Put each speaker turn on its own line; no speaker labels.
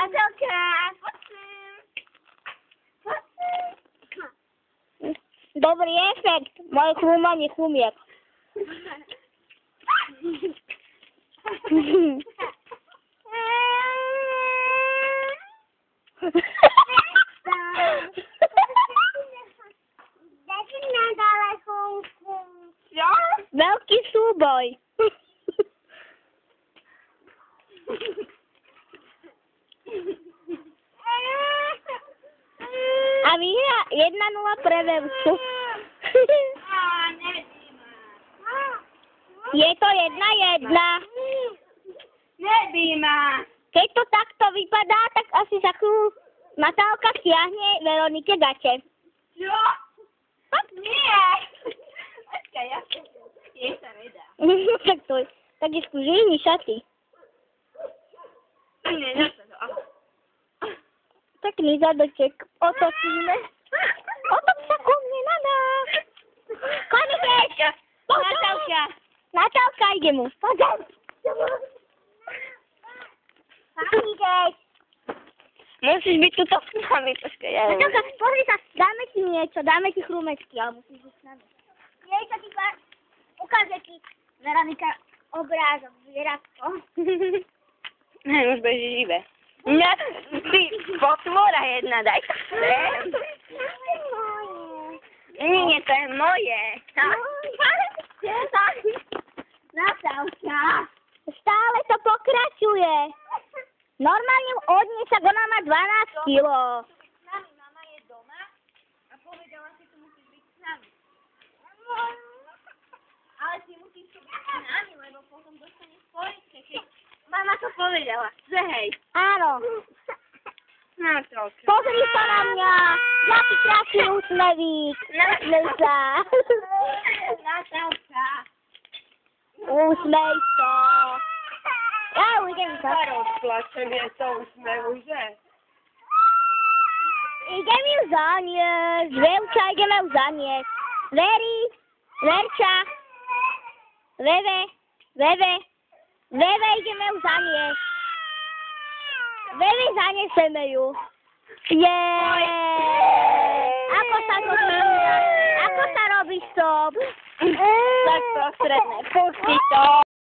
Natelka,
Dobrý efekt. Moje chlumanie chlumiek. Veľký súboj. A vyhrá 1-0 pre Vevku. Je to 1-1.
Nebí ma.
Keď to takto vypadá, tak asi za chvíľu Natálka stiahne Veronike gate.
Čo? Nie. Počkaj, ja sa nedá.
Tak je skúžení šaty.
Nie, nedá to.
Pekný zadoček. Otočíme. Otoč sa ku mne, Nana. Koneček.
Natálka.
Natálka, ide mu. Poďam. Koneček.
Musíš byť tuto s nami, počkaj.
Natálka, pozri sa, dáme ti niečo, dáme ti chrumečky, ale musíš byť s nami. Niečo ti ukáže ti Veronika obrázok, zvieratko.
Ne, už beží živé. Mňa, ty, potvora jedna, daj to sem. Nie, to je moje.
Natálka. Stále to pokračuje. Normálne odniesť, ona má 12 kilo.
S nami, mama je doma a povedala si, tu musíš byť s nami. Ale ty musíš byť s nami, lebo potom dostaneš poličke, keď mama to povedala. Že hej.
Áno.
Natálka.
Pozri sa na mňa. Jaký krásny úsmevík. Usmej sa.
Natálka.
Usmej sa. Ja idem sa.
Rozplačem je to úsmevu, že?
Idem ju zaniesť. Vevča, ideme ju zaniesť. Verča. Veve, ideme ju zaniesť. Veve, zanieseme ju. Ako sa to robí stop?
Tak prostredné. Pusti to.